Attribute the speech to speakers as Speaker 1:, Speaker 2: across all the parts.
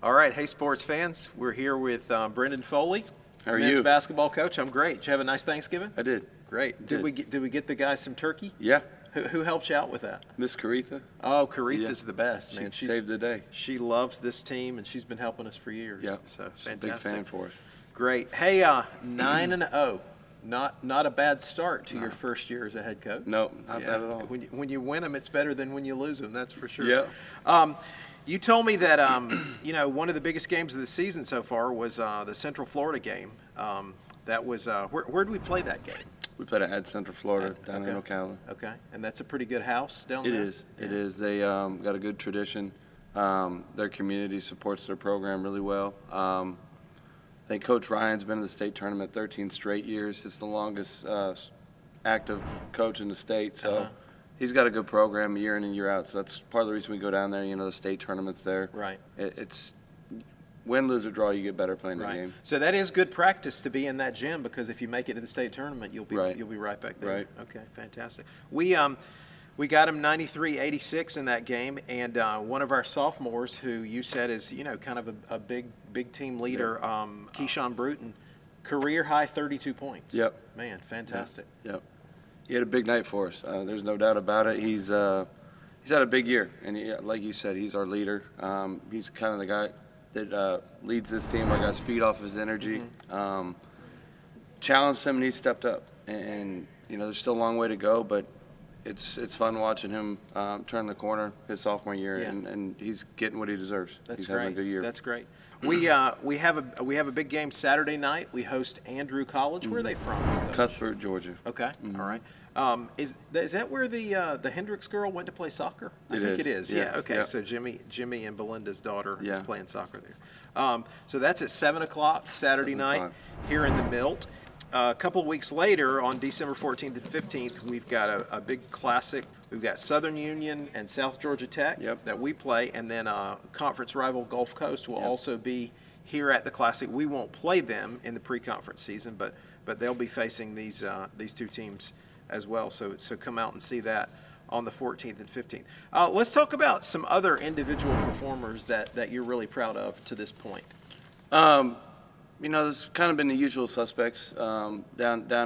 Speaker 1: All right, hey sports fans, we're here with Brendan Foley,
Speaker 2: How are
Speaker 1: men's
Speaker 2: you?
Speaker 1: basketball coach. I'm great. Did you have a nice Thanksgiving?
Speaker 2: I did.
Speaker 1: Great. Did we get the guys some turkey?
Speaker 2: Yeah.
Speaker 1: Who helped you out with that?
Speaker 2: Miss Caritha.
Speaker 1: Oh, Caritha's the best,
Speaker 2: She
Speaker 1: man.
Speaker 2: saved the day.
Speaker 1: She loves this team, and she's been helping us for years.
Speaker 2: Yeah.
Speaker 1: So
Speaker 2: She's a
Speaker 1: fantastic.
Speaker 2: big fan for us.
Speaker 1: Great. Hey, 9-0. Not a bad start to your first year as a head coach.
Speaker 2: No, not bad at all.
Speaker 1: When you win them, it's better than when you lose them. That's for sure.
Speaker 2: Yeah.
Speaker 1: You told me that one of the biggest games of the season so far was the Central Florida game. That was where did we play that game?
Speaker 2: We played at Central Florida down in Ocala.
Speaker 1: Okay, and that's a pretty good house down
Speaker 2: It
Speaker 1: there.
Speaker 2: is. It is. They got a good tradition. Their community supports their program really well. I think Coach Ryan's been in the state tournament 13 straight years. It's the longest active coach in the state. So he's got a good program year in and year out. So that's part of the reason we go down there. You know, the state tournament's there.
Speaker 1: Right.
Speaker 2: It's win, lose, or draw, you get better playing
Speaker 1: Right.
Speaker 2: the game.
Speaker 1: So that is good practice to be in that gym, because if you make it to the state tournament, you'll be
Speaker 2: Right.
Speaker 1: you'll be right back there.
Speaker 2: Right.
Speaker 1: Okay, fantastic. We got him 93-86 in that game, and one of our sophomores, who you said is kind of a big team leader, Keyshawn Bruton, career high 32 points.
Speaker 2: Yep.
Speaker 1: Man, fantastic.
Speaker 2: Yep. He had a big night for us. There's no doubt about it. He's had a big year, and like you said, he's our leader. He's kind of the guy that leads this team. Our guys feed off his energy. Challenged him, and he stepped up. And there's still a long way to go, but it's fun watching him turn the corner his sophomore year, and he's getting what he deserves.
Speaker 1: That's
Speaker 2: he's
Speaker 1: great.
Speaker 2: having a good year.
Speaker 1: That's great. We have a big game Saturday night. We host Andrew College. Where are they from?
Speaker 2: Cuthbert, Georgia.
Speaker 1: Okay. All right. Is that where the Hendricks girl went to play soccer? I think it is.
Speaker 2: Yes.
Speaker 1: Yeah. Okay.
Speaker 2: Yeah.
Speaker 1: So Jimmy and Belinda's daughter is
Speaker 2: Yeah.
Speaker 1: playing soccer there. So that's at 7:00 Saturday
Speaker 2: 7
Speaker 1: night
Speaker 2: o'clock.
Speaker 1: here in the Milt. A couple of weeks later, on December 14th and 15th, we've got a big classic. We've got Southern Union and South Georgia Tech that we play, and then conference rival Gulf Coast will also be here at the Classic. We won't play them in the pre-conference season, but they'll be facing these two teams as well. So come out and see that on the 14th and 15th. Let's talk about some other individual performers that you're really proud of to this point.
Speaker 2: There's kind of been the usual suspects down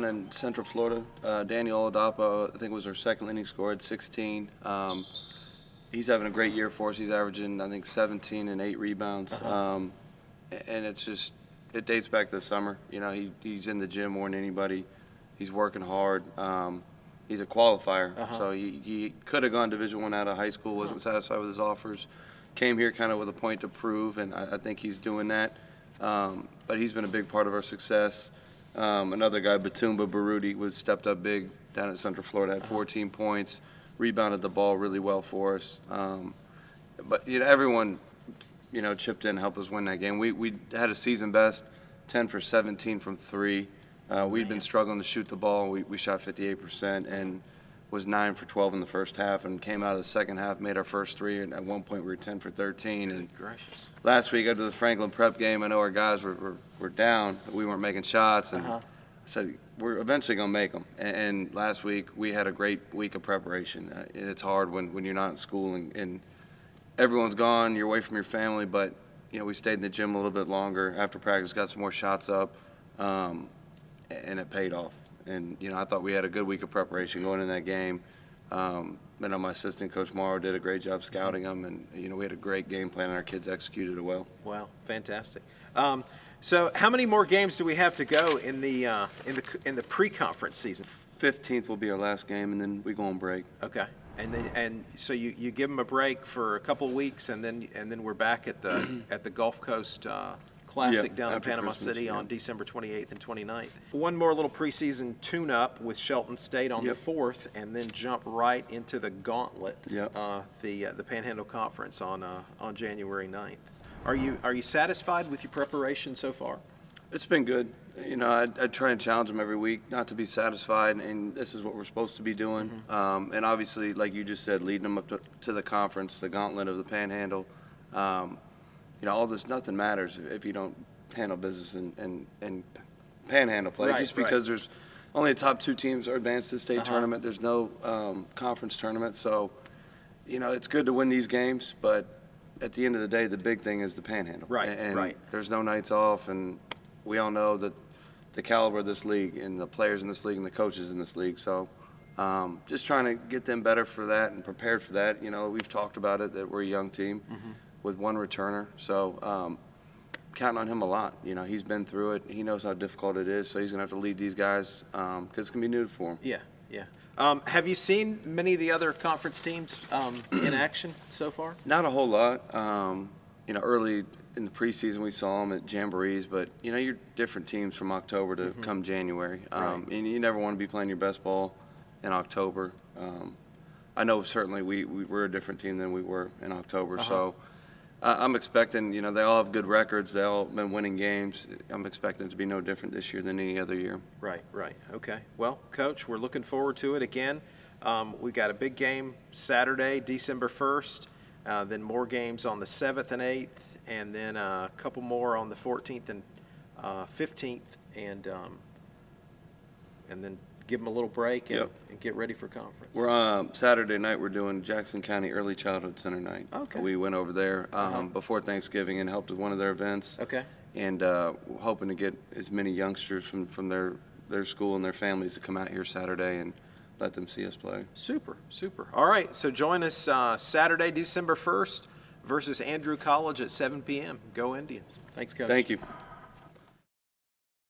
Speaker 2: in Central Florida. Daniel Oladapo, I think, was our second leading scorer at 16. He's having a great year for us. He's averaging, I think, 17 and 8 rebounds. And it dates back to the summer. He's in the gym more than anybody. He's working hard. He's a qualifier, so he could have gone Division I out of high school, wasn't satisfied with his offers. Came here kind of with a point to prove, and I think he's doing that. But he's been a big part of our success. Another guy, Batumba Baruti, was stepped up big down at Central Florida, had 14 points, rebounded the ball really well for us. But everyone, chipped in and helped us win that game. We had a season best, 10 for 17 from 3. We'd been struggling to shoot the ball. We shot 58% and was 9 for 12 in the first half, and came out of the second half, made our first 3, and at one point we were 10 for 13. And
Speaker 1: Gracious.
Speaker 2: last week after the Franklin Prep game, I know our guys were down. We weren't making shots, and I said, we're eventually going to make them. And last week we had a great week of preparation. It's hard when you're not in school and everyone's gone, you're away from your family, but we stayed in the gym a little bit longer after practice, got some more shots up, and it paid off. And I thought we had a good week of preparation going in that game. My assistant coach Morrow did a great job scouting them, and we had a great game plan, and our kids executed it well.
Speaker 1: Wow, fantastic. So how many more games do we have to go in the pre-conference season?
Speaker 2: 15th will be our last game, and then we go on break.
Speaker 1: Okay. And so you give them a break for a couple of weeks, and then we're back at the Gulf Coast Classic down in Panama City on December 28th and 29th. One more little preseason tune-up with Shelton State on the 4th, and then jump right into the gauntlet, the Panhandle Conference on January 9th. Are you satisfied with your preparation so far?
Speaker 2: It's been good. I try and challenge them every week not to be satisfied, and this is what we're supposed to be doing. And obviously, like you just said, leading them up to the conference, the gauntlet of the Panhandle. All this, nothing matters if you don't handle business and Panhandle play. Just because there's only the top 2 teams are advanced to the state tournament. There's no conference tournament, so it's good to win these games, but at the end of the day, the big thing is the Panhandle.
Speaker 1: Right,
Speaker 2: And
Speaker 1: right.
Speaker 2: there's no nights off, and we all know that the caliber of this league and the players in this league and the coaches in this league. So just trying to get them better for that and prepared for that. You know, we've talked about it, that we're a young team with one returner. So counting on him a lot. You know, he's been through it. He knows how difficult it is, so he's going to have to lead these guys because it's going to be new for him.
Speaker 1: Yeah, yeah. Have you seen many of the other conference teams in action so far?
Speaker 2: Not a whole lot. You know, early in the preseason we saw them at jamborees, but you know, you're different teams from October to come January.
Speaker 1: Right.
Speaker 2: And you never want to be playing your best ball in October. I know certainly we're a different team than we were in October, so I'm expecting, you know, they all have good records. They all been winning games. I'm expecting it to be no different this year than any other year.
Speaker 1: Right, right. Okay. Well, Coach, we're looking forward to it again. We've got a big game Saturday, December 1st, then more games on the 7th and 8th, and then a couple more on the 14th and 15th, and then give them a little break and get ready for conference.
Speaker 2: We're Saturday night. We're doing Jackson County Early Childhood Center night.
Speaker 1: Okay.
Speaker 2: We went over there before Thanksgiving and helped with one of their events.
Speaker 1: Okay.
Speaker 2: And hoping to get as many youngsters from their school and their families to come out here Saturday and let them see us play.
Speaker 1: Super, super. All right, so join us Saturday, December 1st versus Andrew College at 7 p.m. Go Indians. Thanks, Coach.
Speaker 2: Thank you.